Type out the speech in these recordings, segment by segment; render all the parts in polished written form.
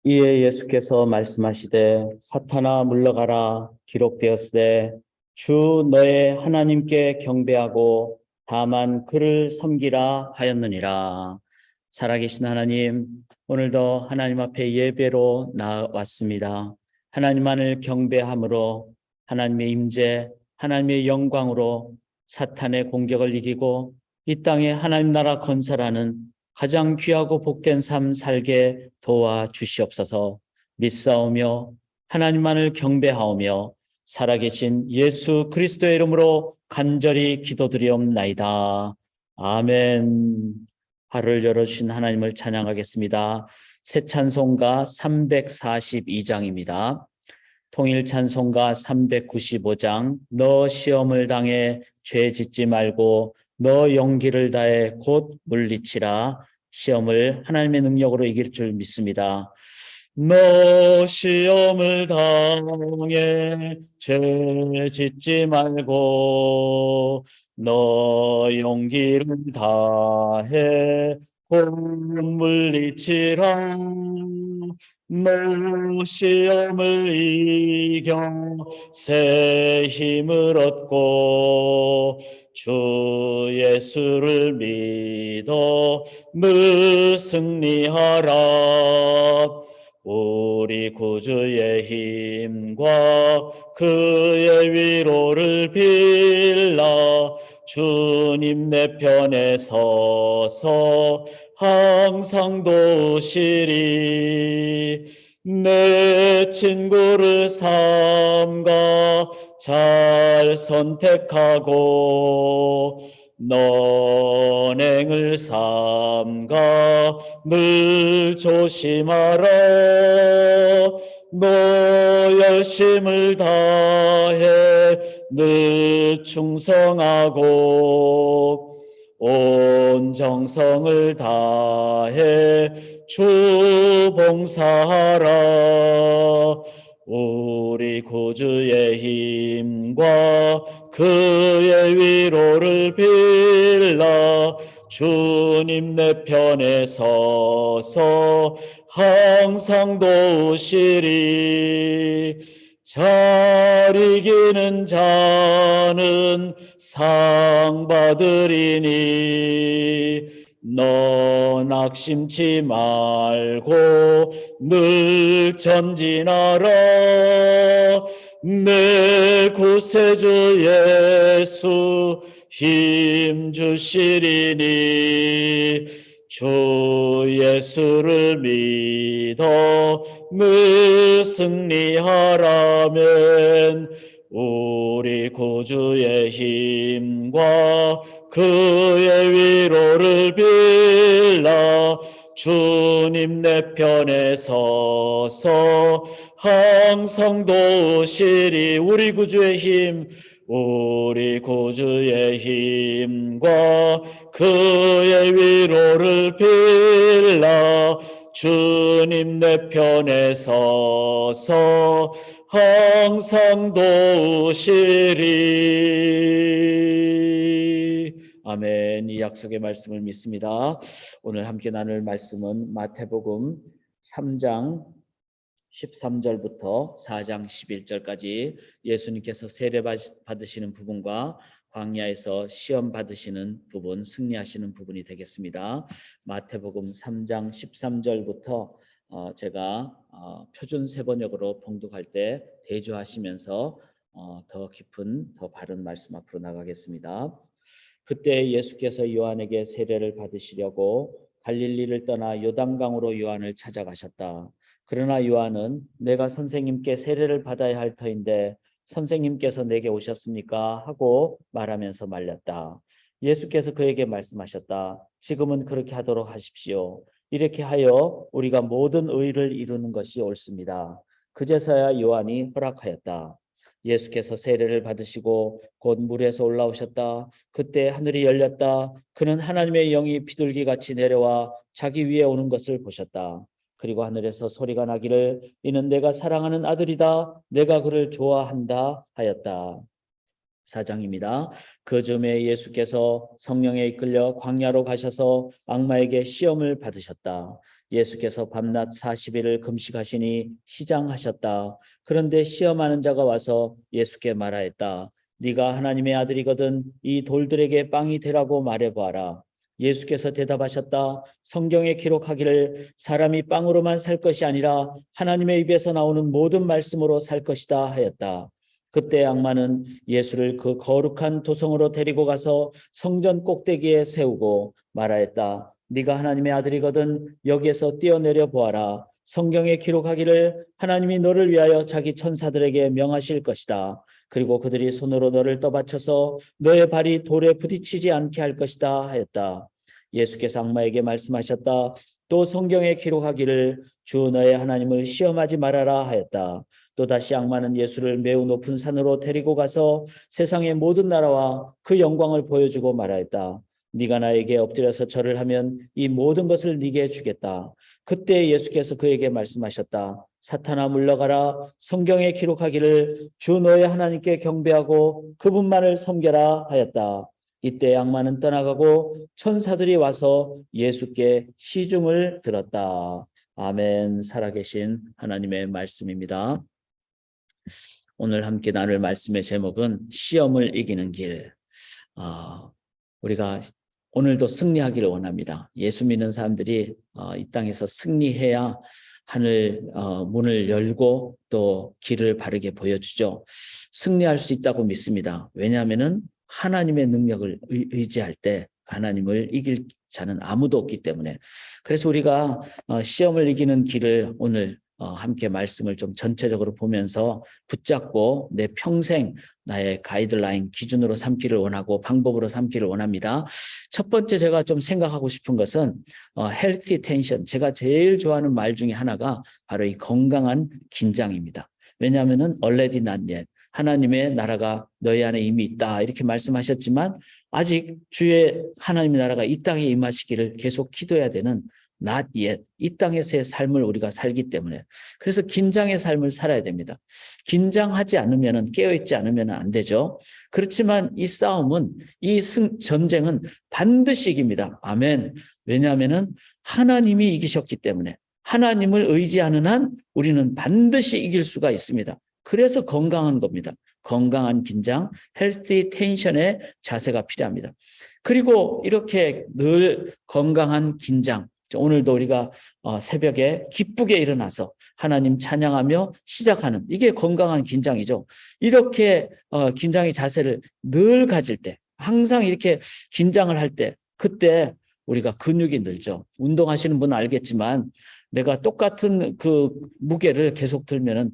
이에 예수께서 말씀하시되 사탄아 물러가라 기록되었으되 주 너의 하나님께 경배하고 다만 그를 섬기라 하였느니라. 살아계신 하나님, 오늘도 하나님 앞에 예배로 나왔습니다. 하나님만을 경배함으로 하나님의 임재, 하나님의 영광으로 사탄의 공격을 이기고 이 땅에 하나님 나라 건설하는 가장 귀하고 복된 삶 살게 도와주시옵소서. 믿사오며 하나님만을 경배하오며 살아계신 예수 그리스도의 이름으로 간절히 기도드리옵나이다. 아멘. 하루를 열어주신 하나님을 찬양하겠습니다. 새 찬송가 342장입니다. 통일 찬송가 395장 너 시험을 당해 죄 짓지 말고 너 용기를 다해 곧 물리치라. 시험을 하나님의 능력으로 이길 줄 믿습니다. 너 시험을 당해 죄 짓지 말고 너 용기를 다해 곧 물리치라. 너 시험을 이겨 새 힘을 얻고 주 예수를 믿어 늘 승리하라. 우리 구주의 힘과 그의 위로를 빌라. 주님 내 편에 서서 항상 도우시리. 내 친구를 삼가 잘 선택하고 너행을 삼가 늘 조심하라. 너 열심을 다해 늘 충성하고 온 정성을 다해 주 봉사하라. 우리 구주의 힘과 그의 위로를 빌라. 주님 내 편에 서서 항상 도우시리. 잘 이기는 자는 상 받으리니 너 낙심치 말고 늘 전진하라. 내 구세주 예수 힘 주시리니 주 예수를 믿어 늘 승리하라면 우리 구주의 힘과 그의 위로를 빌라. 주님 내 편에 서서 항상 도우시리. 우리 구주의 힘, 우리 구주의 힘과 그의 위로를 빌라. 주님 내 편에 서서 항상 도우시리. 아멘. 이 약속의 말씀을 믿습니다. 오늘 함께 나눌 말씀은 마태복음 3장 13절부터 4장 11절까지 예수님께서 세례 받으시는 부분과 광야에서 시험 받으시는 부분, 승리하시는 부분이 되겠습니다. 마태복음 3장 13절부터 제가 표준 세번역으로 봉독할 때 대조하시면서 더 깊은, 더 바른 말씀 앞으로 나가겠습니다. 그때 예수께서 요한에게 세례를 받으시려고 갈릴리를 떠나 요단강으로 요한을 찾아가셨다. 그러나 요한은 내가 선생님께 세례를 받아야 할 터인데 선생님께서 내게 오셨습니까? 하고 말하면서 말렸다. 예수께서 그에게 말씀하셨다. 지금은 그렇게 하도록 하십시오. 이렇게 하여 우리가 모든 의를 이루는 것이 옳습니다. 그제서야 요한이 허락하였다. 예수께서 세례를 받으시고 곧 물에서 올라오셨다. 그때 하늘이 열렸다. 그는 하나님의 영이 비둘기같이 내려와 자기 위에 오는 것을 보셨다. 그리고 하늘에서 소리가 나기를 이는 내가 사랑하는 아들이다. 내가 그를 좋아한다 하였다. 4장입니다. 그 즈음에 예수께서 성령에 이끌려 광야로 가셔서 악마에게 시험을 받으셨다. 예수께서 밤낮 40일을 금식하시니 시장하셨다. 그런데 시험하는 자가 와서 예수께 말하였다. 네가 하나님의 아들이거든 이 돌들에게 빵이 되라고 말해보아라. 예수께서 대답하셨다. 성경에 기록하기를 사람이 빵으로만 살 것이 아니라 하나님의 입에서 나오는 모든 말씀으로 살 것이다 하였다. 그때 악마는 예수를 그 거룩한 도성으로 데리고 가서 성전 꼭대기에 세우고 말하였다. 네가 하나님의 아들이거든 여기에서 뛰어내려 보아라. 성경에 기록하기를 하나님이 너를 위하여 자기 천사들에게 명하실 것이다. 그리고 그들이 손으로 너를 떠받쳐서 너의 발이 돌에 부딪히지 않게 할 것이다 하였다. 예수께서 악마에게 말씀하셨다. 또 성경에 기록하기를 주 너의 하나님을 시험하지 말아라 하였다. 또다시 악마는 예수를 매우 높은 산으로 데리고 가서 세상의 모든 나라와 그 영광을 보여주고 말하였다. 네가 나에게 엎드려서 절을 하면 이 모든 것을 네게 주겠다. 그때 예수께서 그에게 말씀하셨다. 사탄아 물러가라. 성경에 기록하기를 주 너의 하나님께 경배하고 그분만을 섬겨라 하였다. 이때 악마는 떠나가고 천사들이 와서 예수께 시중을 들었다. 아멘. 살아계신 하나님의 말씀입니다. 오늘 함께 나눌 말씀의 제목은 시험을 이기는 길. 우리가 오늘도 승리하기를 원합니다. 예수 믿는 사람들이 이 땅에서 승리해야 하늘 문을 열고 또 길을 바르게 보여주죠. 승리할 수 있다고 믿습니다. 왜냐하면은 하나님의 능력을 의지할 때 하나님을 이길 자는 아무도 없기 때문에. 그래서 우리가 시험을 이기는 길을 오늘 함께 말씀을 좀 전체적으로 보면서 붙잡고 내 평생 나의 가이드라인 기준으로 삼기를 원하고 방법으로 삼기를 원합니다. 첫 번째 제가 좀 생각하고 싶은 것은 healthy tension. 제가 제일 좋아하는 말 중에 하나가 바로 이 건강한 긴장입니다. 왜냐하면은 already not yet. 하나님의 나라가 너희 안에 이미 있다 이렇게 말씀하셨지만 아직 주의 하나님의 나라가 이 땅에 임하시기를 계속 기도해야 되는 not yet. 이 땅에서의 삶을 우리가 살기 때문에. 그래서 긴장의 삶을 살아야 됩니다. 긴장하지 않으면 깨어있지 않으면 안 되죠. 그렇지만 이 싸움은 이 전쟁은 반드시 이깁니다. 아멘. 왜냐하면 하나님이 이기셨기 때문에 하나님을 의지하는 한 우리는 반드시 이길 수가 있습니다. 그래서 건강한 겁니다. 건강한 긴장, healthy tension의 자세가 필요합니다. 그리고 이렇게 늘 건강한 긴장, 오늘도 우리가 새벽에 기쁘게 일어나서 하나님 찬양하며 시작하는 이게 건강한 긴장이죠. 이렇게 긴장의 자세를 늘 가질 때, 항상 이렇게 긴장을 할 때, 그때 우리가 근육이 늘죠. 운동하시는 분은 알겠지만 내가 똑같은 그 무게를 계속 들면은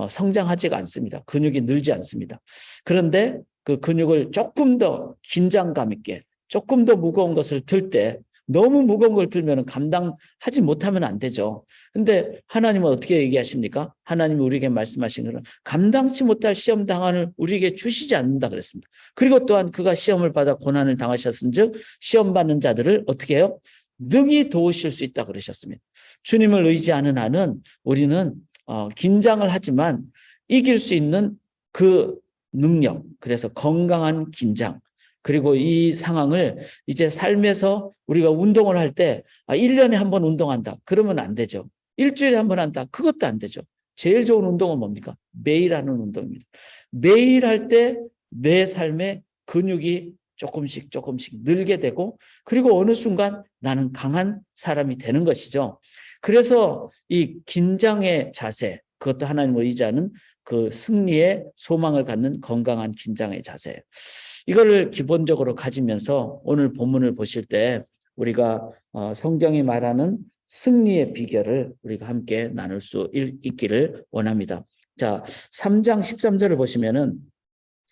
성장하지가 않습니다. 근육이 늘지 않습니다. 그런데 그 근육을 조금 더 긴장감 있게 조금 더 무거운 것을 들 때 너무 무거운 걸 들면 감당하지 못하면 안 되죠. 근데 하나님은 어떻게 얘기하십니까? 하나님이 우리에게 말씀하시는 것은 감당치 못할 시험 당한을 우리에게 주시지 않는다 그랬습니다. 그리고 또한 그가 시험을 받아 고난을 당하셨은즉 시험 받는 자들을 어떻게 해요? 능히 도우실 수 있다 그러셨습니다. 주님을 의지하는 한은 우리는 긴장을 하지만 이길 수 있는 그 능력, 그래서 건강한 긴장, 그리고 이 상황을 이제 삶에서 우리가 운동을 할 때 1년에 한 번 운동한다. 그러면 안 되죠. 일주일에 한 번 한다. 그것도 안 되죠. 제일 좋은 운동은 뭡니까? 매일 하는 운동입니다. 매일 할 때 내 삶에 근육이 조금씩 늘게 되고 그리고 어느 순간 나는 강한 사람이 되는 것이죠. 그래서 이 긴장의 자세, 그것도 하나님을 의지하는 그 승리의 소망을 갖는 건강한 긴장의 자세. 이거를 기본적으로 가지면서 오늘 본문을 보실 때 우리가 성경이 말하는 승리의 비결을 우리가 함께 나눌 수 있기를 원합니다. 자, 3장 13절을 보시면은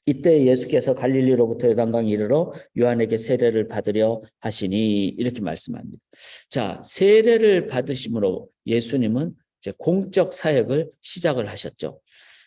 이때 예수께서 갈릴리로부터 요단강에 이르러 요한에게 세례를 받으려 하시니 이렇게 말씀합니다. 자, 세례를 받으심으로 예수님은 이제 공적 사역을 시작을 하셨죠.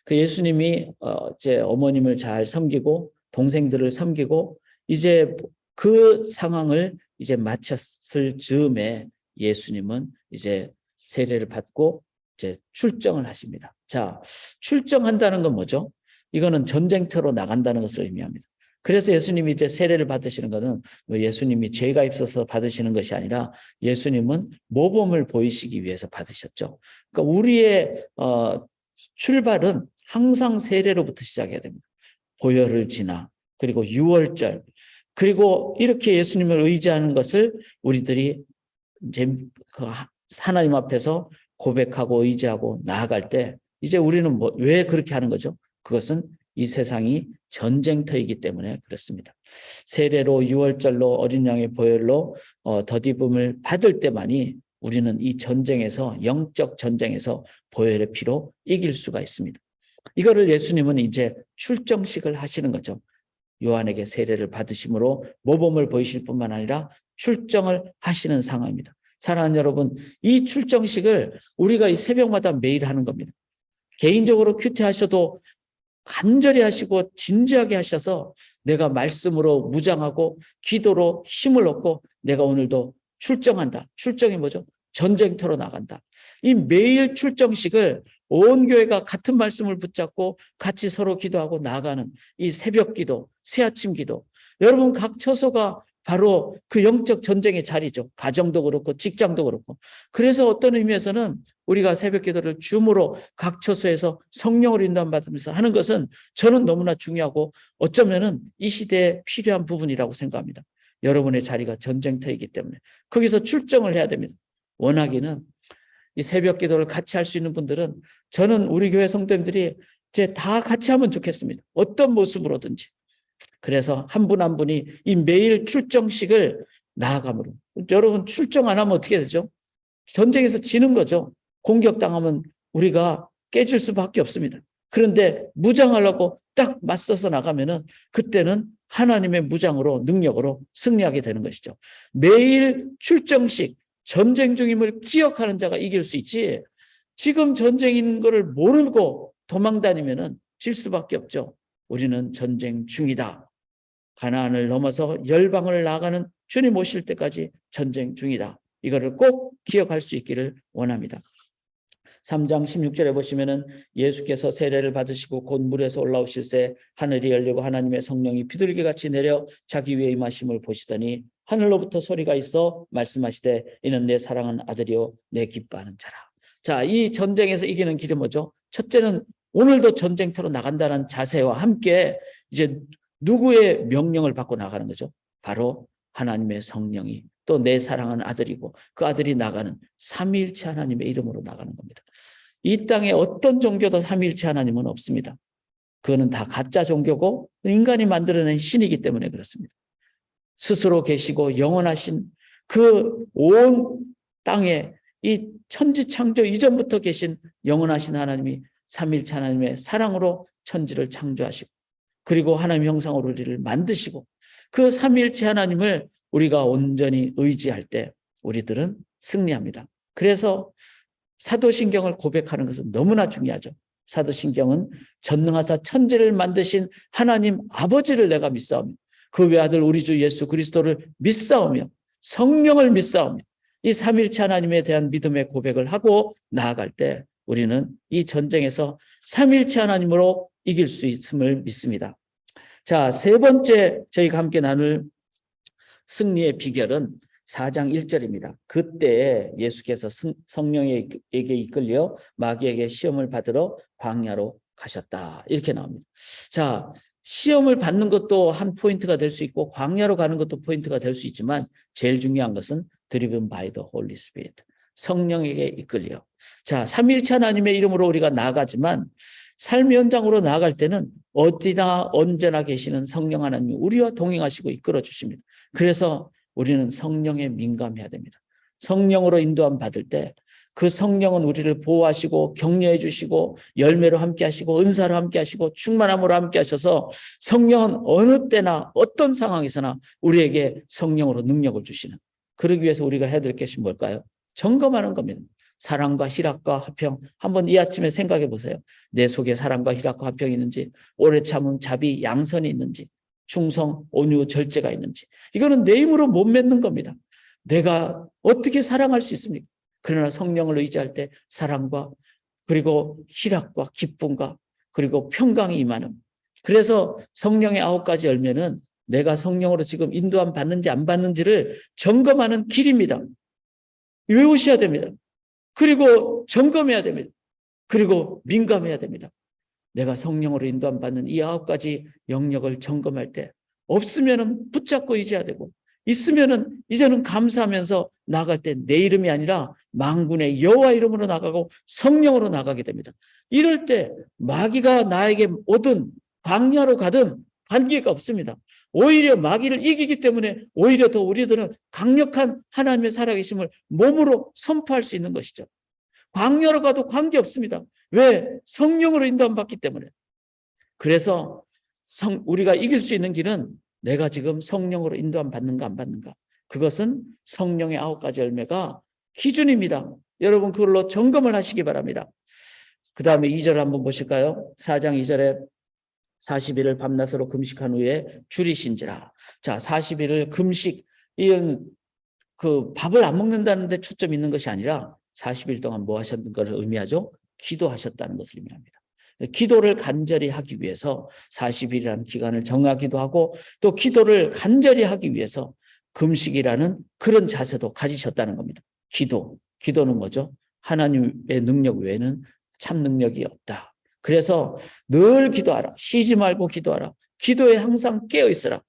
그 예수님이 이제 어머님을 잘 섬기고 동생들을 섬기고 이제 그 상황을 이제 마쳤을 즈음에 예수님은 이제 세례를 받고 이제 출정을 하십니다. 자, 출정한다는 건 뭐죠? 이거는 전쟁터로 나간다는 것을 의미합니다. 그래서 예수님이 이제 세례를 받으시는 것은 뭐 예수님이 죄가 있어서 받으시는 것이 아니라 예수님은 모범을 보이시기 위해서 받으셨죠. 그러니까 우리의 출발은 항상 세례로부터 시작해야 됩니다. 보혈을 지나 그리고 유월절 그리고 이렇게 예수님을 의지하는 것을 우리들이 이제 하나님 앞에서 고백하고 의지하고 나아갈 때 이제 우리는 왜 그렇게 하는 거죠? 그것은 이 세상이 전쟁터이기 때문에 그렇습니다. 세례로 유월절로 어린 양의 보혈로 덧입음을 받을 때만이 우리는 이 전쟁에서 영적 전쟁에서 보혈의 피로 이길 수가 있습니다. 이거를 예수님은 이제 출정식을 하시는 거죠. 요한에게 세례를 받으심으로 모범을 보이실 뿐만 아니라 출정을 하시는 상황입니다. 사랑하는 여러분, 이 출정식을 우리가 이 새벽마다 매일 하는 겁니다. 개인적으로 큐티하셔도 간절히 하시고 진지하게 하셔서 내가 말씀으로 무장하고 기도로 힘을 얻고 내가 오늘도 출정한다. 출정이 뭐죠? 전쟁터로 나간다. 이 매일 출정식을 온 교회가 같은 말씀을 붙잡고 같이 서로 기도하고 나아가는 이 새벽 기도, 새아침 기도. 여러분 각 처소가 바로 그 영적 전쟁의 자리죠. 가정도 그렇고 직장도 그렇고. 그래서 어떤 의미에서는 우리가 새벽 기도를 줌으로 각 처소에서 성령을 인도받으면서 하는 것은 저는 너무나 중요하고 어쩌면은 이 시대에 필요한 부분이라고 생각합니다. 여러분의 자리가 전쟁터이기 때문에 거기서 출정을 해야 됩니다. 원하기는 이 새벽 기도를 같이 할 수 있는 분들은 저는 우리 교회 성도님들이 이제 다 같이 하면 좋겠습니다. 어떤 모습으로든지. 그래서 한 분 한 분이 이 매일 출정식을 나아감으로. 여러분 출정 안 하면 어떻게 되죠? 전쟁에서 지는 거죠. 공격당하면 우리가 깨질 수밖에 없습니다. 그런데 무장하려고 딱 맞서서 나가면은 그때는 하나님의 무장으로 능력으로 승리하게 되는 것이죠. 매일 출정식 전쟁 중임을 기억하는 자가 이길 수 있지 지금 전쟁인 것을 모르고 도망다니면은 질 수밖에 없죠. 우리는 전쟁 중이다. 가나안을 넘어서 열방을 나가는 주님 오실 때까지 전쟁 중이다. 이거를 꼭 기억할 수 있기를 원합니다. 3장 16절에 보시면은 예수께서 세례를 받으시고 곧 물에서 올라오실새 하늘이 열리고 하나님의 성령이 비둘기같이 내려 자기 위에 임하심을 보시더니 하늘로부터 소리가 있어 말씀하시되 이는 내 사랑하는 아들이요 내 기뻐하는 자라. 자, 이 전쟁에서 이기는 길이 뭐죠? 첫째는 오늘도 전쟁터로 나간다는 자세와 함께 이제 누구의 명령을 받고 나가는 거죠? 바로 하나님의 성령이 또 내 사랑하는 아들이고 그 아들이 나가는 삼위일체 하나님의 이름으로 나가는 겁니다. 이 땅에 어떤 종교도 삼위일체 하나님은 없습니다. 그거는 다 가짜 종교고 인간이 만들어낸 신이기 때문에 그렇습니다. 스스로 계시고 영원하신 그 온 땅에 이 천지창조 이전부터 계신 영원하신 하나님이 삼위일체 하나님의 사랑으로 천지를 창조하시고 그리고 하나님의 형상으로 우리를 만드시고 그 삼위일체 하나님을 우리가 온전히 의지할 때 우리들은 승리합니다. 그래서 사도신경을 고백하는 것은 너무나 중요하죠. 사도신경은 전능하사 천지를 만드신 하나님 아버지를 내가 믿사오며 그 외아들 우리 주 예수 그리스도를 믿사오며 성령을 믿사오며 이 삼위일체 하나님에 대한 믿음의 고백을 하고 나아갈 때 우리는 이 전쟁에서 삼위일체 하나님으로 이길 수 있음을 믿습니다. 자, 세 번째 저희가 함께 나눌 승리의 비결은 4장 1절입니다. 그때 예수께서 성령에게 이끌려 마귀에게 시험을 받으러 광야로 가셨다. 이렇게 나옵니다. 자, 시험을 받는 것도 한 포인트가 될 수 있고 광야로 가는 것도 포인트가 될 수 있지만 제일 중요한 것은 driven by the Holy Spirit. 성령에게 이끌려. 자, 삼위일체 하나님의 이름으로 우리가 나아가지만 삶의 현장으로 나아갈 때는 어디나 언제나 계시는 성령 하나님이 우리와 동행하시고 이끌어 주십니다. 그래서 우리는 성령에 민감해야 됩니다. 성령으로 인도함 받을 때 그 성령은 우리를 보호하시고 격려해 주시고 열매로 함께 하시고 은사로 함께 하시고 충만함으로 함께 하셔서 성령은 어느 때나 어떤 상황에서나 우리에게 성령으로 능력을 주시는, 그러기 위해서 우리가 해야 될 것이 뭘까요? 점검하는 겁니다. 사랑과 희락과 화평, 한번 이 아침에 생각해 보세요. 내 속에 사랑과 희락과 화평이 있는지, 오래 참음, 자비, 양선이 있는지, 충성, 온유, 절제가 있는지. 이거는 내 힘으로 못 맺는 겁니다. 내가 어떻게 사랑할 수 있습니까? 그러나 성령을 의지할 때 사랑과 그리고 희락과 기쁨과 그리고 평강이 임하는, 그래서 성령의 9가지 열매는 내가 성령으로 지금 인도함 받는지 안 받는지를 점검하는 길입니다. 외우셔야 됩니다. 그리고 점검해야 됩니다. 그리고 민감해야 됩니다. 내가 성령으로 인도함 받는 이 9가지 영역을 점검할 때 없으면은 붙잡고 의지해야 되고 있으면은 이제는 감사하면서 나갈 때 내 이름이 아니라 만군의 여호와 이름으로 나가고 성령으로 나가게 됩니다. 이럴 때 마귀가 나에게 오든 광야로 가든 관계가 없습니다. 오히려 마귀를 이기기 때문에 오히려 더 우리들은 강력한 하나님의 살아계심을 몸으로 선포할 수 있는 것이죠. 광야로 가도 관계없습니다. 왜? 성령으로 인도함 받기 때문에. 그래서 우리가 이길 수 있는 길은 내가 지금 성령으로 인도함 받는가 안 받는가. 그것은 성령의 9가지 열매가 기준입니다. 여러분 그걸로 점검을 하시기 바랍니다. 그 다음에 2절 한번 보실까요? 4장 2절에 40일을 밤낮으로 금식한 후에 줄이신지라. 자, 40일을 금식, 이런 그 밥을 안 먹는다는 데 초점 있는 것이 아니라 40일 동안 뭐 하셨는 것을 의미하죠? 기도하셨다는 것을 의미합니다. 기도를 간절히 하기 위해서 40일이라는 기간을 정하기도 하고 또 기도를 간절히 하기 위해서 금식이라는 그런 자세도 가지셨다는 겁니다. 기도는 뭐죠? 하나님의 능력 외에는 참 능력이 없다. 그래서 늘 기도하라. 쉬지 말고 기도하라. 기도에 항상 깨어 있으라.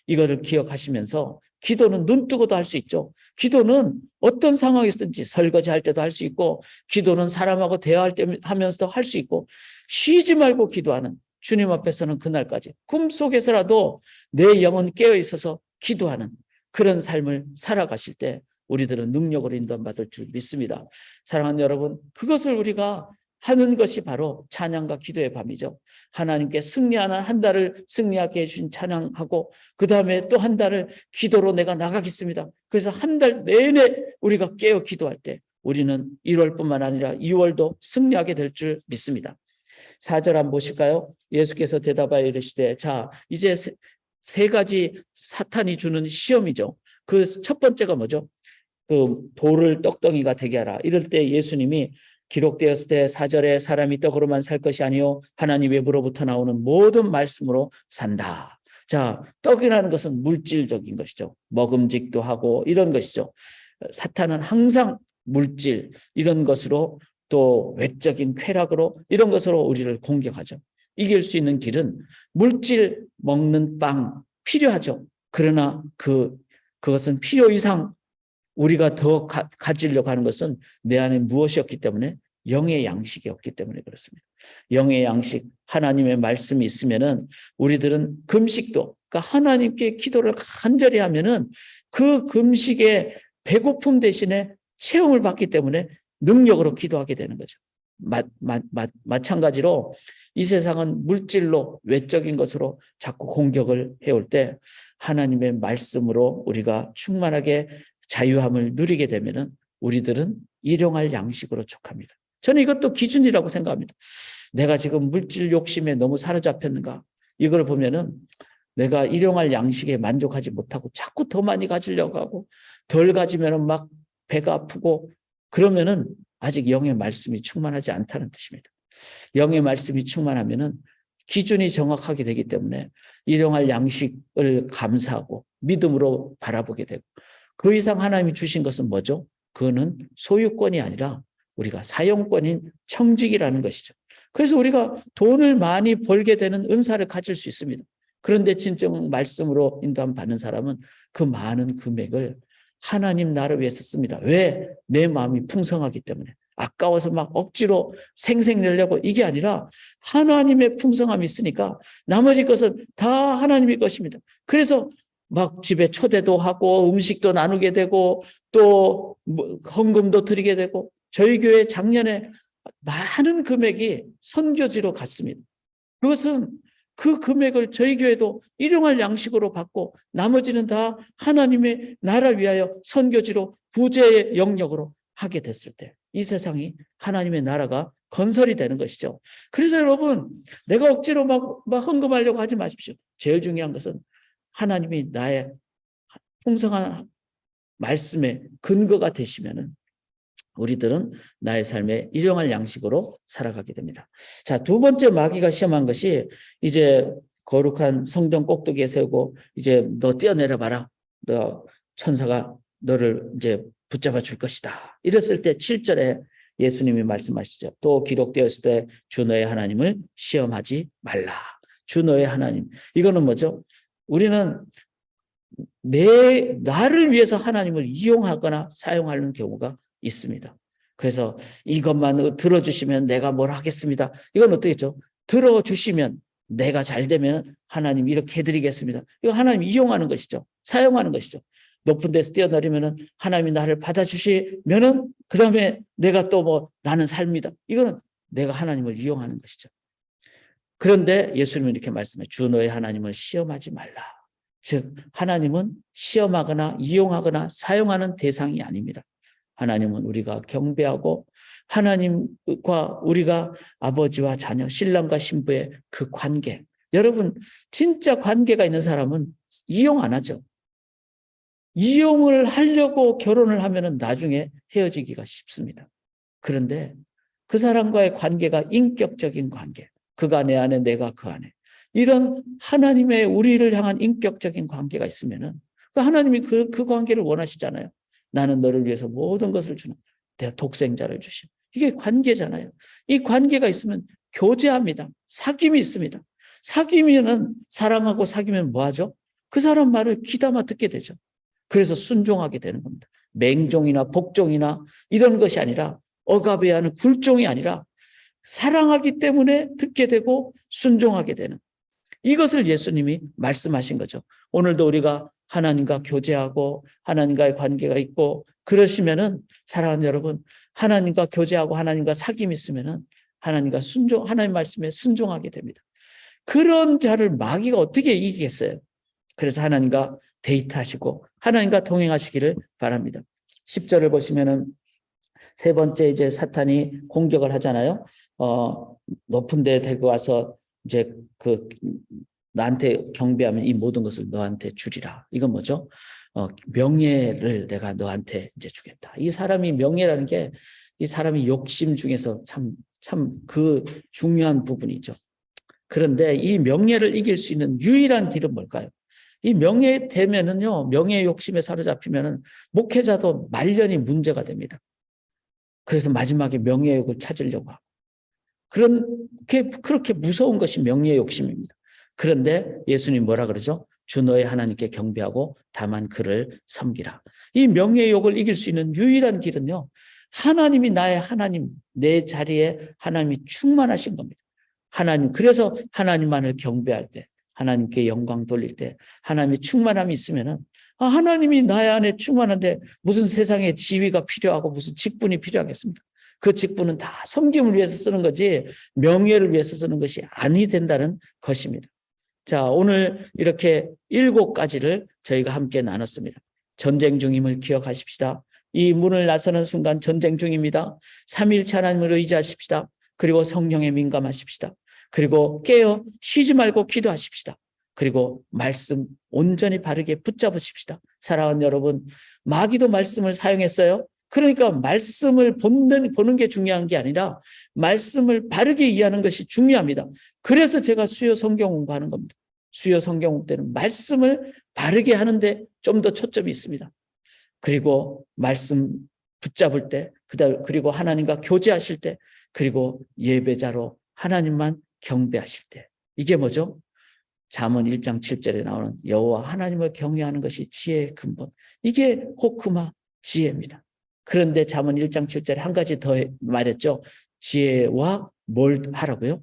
이거를 기억하시면서 기도는 눈 뜨고도 할 수 있죠. 기도는 어떤 상황이 있든지 설거지할 때도 할 수 있고 기도는 사람하고 대화할 때 하면서도 할 수 있고 쉬지 말고 기도하는 주님 앞에서는 그날까지 꿈속에서라도 내 영은 깨어 있어서 기도하는 그런 삶을 살아가실 때 우리들은 능력으로 인도받을 줄 믿습니다. 사랑하는 여러분, 그것을 우리가 하는 것이 바로 찬양과 기도의 밤이죠. 하나님께 승리하는 한 달을 승리하게 해주신 찬양하고 그 다음에 또 한 달을 기도로 내가 나가겠습니다. 그래서 한 달 내내 우리가 깨어 기도할 때 우리는 1월뿐만 아니라 2월도 승리하게 될 줄 믿습니다. 4절 한번 보실까요? 예수께서 대답하여 이르시되 자 이제 세 가지 사탄이 주는 시험이죠. 그 첫 번째가 뭐죠? 그 돌을 떡덩이가 되게 하라. 이럴 때 예수님이 기록되었을 때 4절에 사람이 떡으로만 살 것이 아니요 하나님 외부로부터 나오는 모든 말씀으로 산다. 자, 떡이라는 것은 물질적인 것이죠. 먹음직도 하고 이런 것이죠. 사탄은 항상 물질 이런 것으로 또 외적인 쾌락으로 이런 것으로 우리를 공격하죠. 이길 수 있는 길은 물질 먹는 빵 필요하죠. 그러나 그것은 필요 이상 우리가 더 가지려고 하는 것은 내 안에 무엇이었기 때문에 영의 양식이 없기 때문에 그렇습니다. 영의 양식 하나님의 말씀이 있으면은 우리들은 금식도 그러니까 하나님께 기도를 간절히 하면은 그 금식의 배고픔 대신에 체험을 받기 때문에 능력으로 기도하게 되는 거죠. 마찬가지로 이 세상은 물질로 외적인 것으로 자꾸 공격을 해올 때 하나님의 말씀으로 우리가 충만하게 자유함을 누리게 되면은 우리들은 일용할 양식으로 족합니다. 저는 이것도 기준이라고 생각합니다. 내가 지금 물질 욕심에 너무 사로잡혔는가? 이걸 보면은 내가 일용할 양식에 만족하지 못하고 자꾸 더 많이 가지려고 하고 덜 가지면은 막 배가 아프고 그러면은 아직 영의 말씀이 충만하지 않다는 뜻입니다. 영의 말씀이 충만하면은 기준이 정확하게 되기 때문에 일용할 양식을 감사하고 믿음으로 바라보게 되고 그 이상 하나님이 주신 것은 뭐죠? 그거는 소유권이 아니라 우리가 사용권인 청직이라는 것이죠. 그래서 우리가 돈을 많이 벌게 되는 은사를 가질 수 있습니다. 그런데 진정 말씀으로 인도함 받는 사람은 그 많은 금액을 하나님 나를 위해서 씁니다. 왜? 내 마음이 풍성하기 때문에. 아까워서 막 억지로 생생 내려고 이게 아니라 하나님의 풍성함이 있으니까 나머지 것은 다 하나님의 것입니다. 그래서 막 집에 초대도 하고 음식도 나누게 되고 또 헌금도 드리게 되고 저희 교회 작년에 많은 금액이 선교지로 갔습니다. 그것은 그 금액을 저희 교회도 일용할 양식으로 받고 나머지는 다 하나님의 나라를 위하여 선교지로 구제의 영역으로 하게 됐을 때 이 세상이 하나님의 나라가 건설이 되는 것이죠. 그래서 여러분 내가 억지로 막 헌금하려고 하지 마십시오. 제일 중요한 것은 하나님이 나의 풍성한 말씀의 근거가 되시면은 우리들은 나의 삶에 일용할 양식으로 살아가게 됩니다. 자, 두 번째 마귀가 시험한 것이 이제 거룩한 성전 꼭대기에 세우고 이제 너 뛰어내려 봐라. 너 천사가 너를 이제 붙잡아 줄 것이다. 이랬을 때 7절에 예수님이 말씀하시죠. 또 기록되었을 때 주 너의 하나님을 시험하지 말라. 주 너의 하나님. 이거는 뭐죠? 우리는 나를 위해서 하나님을 이용하거나 사용하는 경우가 있습니다. 그래서 이것만 들어주시면 내가 뭘 하겠습니다. 이건 어떻겠죠? 들어주시면 내가 잘 되면 하나님 이렇게 해드리겠습니다. 이거 하나님 이용하는 것이죠. 사용하는 것이죠. 높은 데서 뛰어내리면 하나님이 나를 받아주시면은 그 다음에 내가 또 뭐 나는 삽니다. 이거는 내가 하나님을 이용하는 것이죠. 그런데 예수님은 이렇게 말씀해요. 주 너의 하나님을 시험하지 말라. 즉 하나님은 시험하거나 이용하거나 사용하는 대상이 아닙니다. 하나님은 우리가 경배하고 하나님과 우리가 아버지와 자녀, 신랑과 신부의 그 관계. 여러분 진짜 관계가 있는 사람은 이용 안 하죠. 이용을 하려고 결혼을 하면 나중에 헤어지기가 쉽습니다. 그런데 그 사람과의 관계가 인격적인 관계. 그가 내 안에 내가 그 안에. 이런 하나님의 우리를 향한 인격적인 관계가 있으면은 하나님이 그 관계를 원하시잖아요. 나는 너를 위해서 모든 것을 주는 내 독생자를 주신. 이게 관계잖아요. 이 관계가 있으면 교제합니다. 사귐이 있습니다. 사귀면은 사랑하고 사귀면 뭐 하죠? 그 사람 말을 귀담아 듣게 되죠. 그래서 순종하게 되는 겁니다. 맹종이나 복종이나 이런 것이 아니라 억압해야 굴종이 아니라 사랑하기 때문에 듣게 되고 순종하게 되는 이것을 예수님이 말씀하신 거죠. 오늘도 우리가 하나님과 교제하고 하나님과의 관계가 있고 그러시면은 사랑하는 여러분 하나님과 교제하고 하나님과 사귐이 있으면은 하나님 말씀에 순종하게 됩니다. 그런 자를 마귀가 어떻게 이기겠어요? 그래서 하나님과 데이트하시고 하나님과 동행하시기를 바랍니다. 10절을 보시면은 세 번째 이제 사탄이 공격을 하잖아요. 높은 데 데리고 와서 이제 나한테 경배하면 이 모든 것을 너한테 주리라. 이건 뭐죠? 명예를 내가 너한테 이제 주겠다. 이 사람이 명예라는 게 이 사람이 욕심 중에서 참 그 중요한 부분이죠. 그런데 이 명예를 이길 수 있는 유일한 길은 뭘까요? 이 명예 되면은요, 명예 욕심에 사로잡히면은 목회자도 말년이 문제가 됩니다. 그래서 마지막에 명예욕을 찾으려고 하고. 그렇게 무서운 것이 명예 욕심입니다. 그런데 예수님 뭐라 그러죠? 주 너의 하나님께 경배하고 다만 그를 섬기라. 이 명예욕을 이길 수 있는 유일한 길은요, 하나님이 나의 하나님, 내 자리에 하나님이 충만하신 겁니다. 그래서 하나님만을 경배할 때, 하나님께 영광 돌릴 때, 하나님의 충만함이 있으면은, 하나님이 나의 안에 충만한데 무슨 세상에 지위가 필요하고 무슨 직분이 필요하겠습니까? 그 직분은 다 섬김을 위해서 쓰는 거지 명예를 위해서 쓰는 것이 아니 된다는 것입니다. 자, 오늘 이렇게 7가지를 저희가 함께 나눴습니다. 전쟁 중임을 기억하십시다. 이 문을 나서는 순간 전쟁 중입니다. 삼위일체 하나님을 의지하십시다. 그리고 성령에 민감하십시다. 그리고 깨어 쉬지 말고 기도하십시다. 그리고 말씀 온전히 바르게 붙잡으십시다. 사랑하는 여러분, 마귀도 말씀을 사용했어요. 그러니까 말씀을 보는 게 중요한 게 아니라 말씀을 바르게 이해하는 것이 중요합니다. 그래서 제가 수요 성경 공부하는 겁니다. 수요 성경 공부 때는 말씀을 바르게 하는데 좀 더 초점이 있습니다. 그리고 말씀 붙잡을 때, 그리고 하나님과 교제하실 때, 그리고 예배자로 하나님만 경배하실 때. 이게 뭐죠? 잠언 1장 7절에 나오는 여호와 하나님을 경외하는 것이 지혜의 근본. 이게 호크마 지혜입니다. 그런데 잠언 1장 7절에 한 가지 더 말했죠. 지혜와 뭘 하라고요?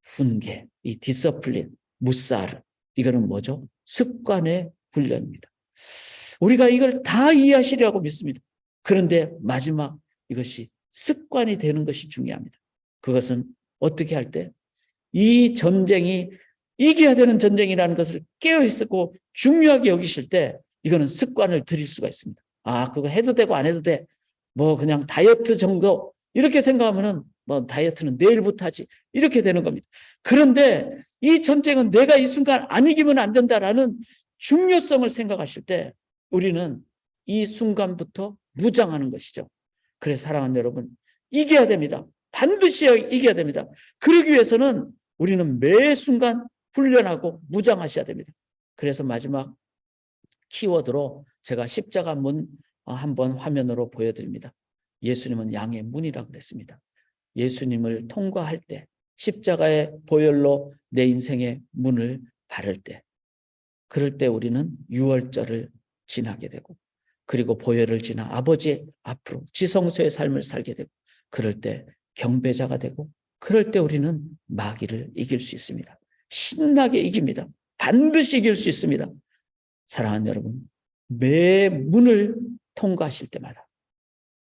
훈계, 이 디서플린, 무사르. 이거는 뭐죠? 습관의 훈련입니다. 우리가 이걸 다 이해하시려고 믿습니다. 그런데 마지막 이것이 습관이 되는 것이 중요합니다. 그것은 어떻게 할 때? 이 전쟁이 이겨야 되는 전쟁이라는 것을 깨어있고 중요하게 여기실 때 이거는 습관을 들일 수가 있습니다. 그거 해도 되고 안 해도 돼. 뭐 그냥 다이어트 정도 이렇게 생각하면은 뭐 다이어트는 내일부터 하지 이렇게 되는 겁니다. 그런데 이 전쟁은 내가 이 순간 안 이기면 안 된다라는 중요성을 생각하실 때 우리는 이 순간부터 무장하는 것이죠. 그래서 사랑하는 여러분, 이겨야 됩니다. 반드시 이겨야 됩니다. 그러기 위해서는 우리는 매 순간 훈련하고 무장하셔야 됩니다. 그래서 마지막 키워드로 제가 십자가 문 한번 화면으로 보여드립니다. 예수님은 양의 문이라고 그랬습니다. 예수님을 통과할 때, 십자가의 보혈로 내 인생의 문을 바를 때, 그럴 때 우리는 유월절을 지나게 되고, 그리고 보혈을 지나 아버지 앞으로 지성소의 삶을 살게 되고, 그럴 때 경배자가 되고, 그럴 때 우리는 마귀를 이길 수 있습니다. 신나게 이깁니다. 반드시 이길 수 있습니다. 사랑하는 여러분, 매 문을 통과하실 때마다,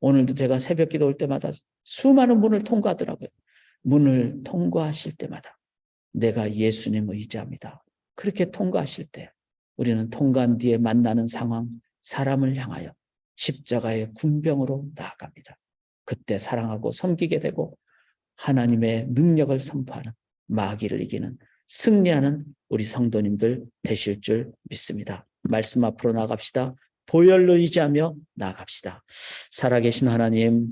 오늘도 제가 새벽 기도 올 때마다 수많은 문을 통과하더라고요. 문을 통과하실 때마다 내가 예수님 의지합니다. 그렇게 통과하실 때 우리는 통과한 뒤에 만나는 상황, 사람을 향하여 십자가의 군병으로 나아갑니다. 그때 사랑하고 섬기게 되고 하나님의 능력을 선포하는, 마귀를 이기는, 승리하는 우리 성도님들 되실 줄 믿습니다. 말씀 앞으로 나갑시다. 보혈로 의지하며 나갑시다. 살아계신 하나님,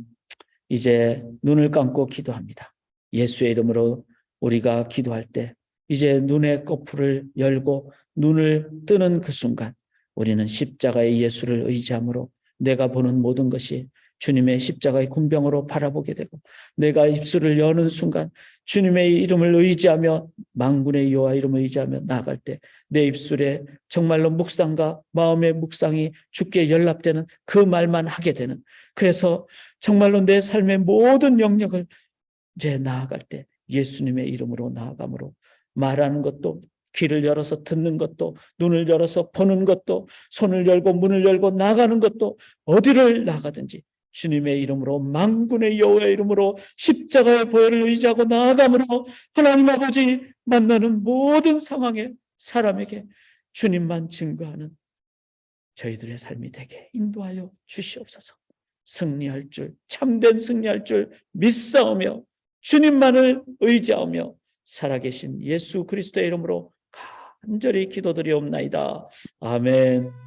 이제 눈을 감고 기도합니다. 예수의 이름으로 우리가 기도할 때 이제 눈의 거풀을 열고 눈을 뜨는 그 순간 우리는 십자가의 예수를 의지함으로 내가 보는 모든 것이 주님의 십자가의 군병으로 바라보게 되고, 내가 입술을 여는 순간 주님의 이름을 의지하며, 만군의 여호와 이름을 의지하며 나아갈 때 내 입술에 정말로 묵상과 마음의 묵상이 주께 연락되는 그 말만 하게 되는, 그래서 정말로 내 삶의 모든 영역을 이제 나아갈 때 예수님의 이름으로 나아감으로, 말하는 것도, 귀를 열어서 듣는 것도, 눈을 열어서 보는 것도, 손을 열고 문을 열고 나가는 것도, 어디를 나가든지 주님의 이름으로, 만군의 여호와의 이름으로 십자가의 보혈을 의지하고 나아감으로 하나님 아버지 만나는 모든 상황에 사람에게 주님만 증거하는 저희들의 삶이 되게 인도하여 주시옵소서. 승리할 줄, 참된 승리할 줄 믿사오며 주님만을 의지하며 살아계신 예수 그리스도의 이름으로 간절히 기도드리옵나이다. 아멘.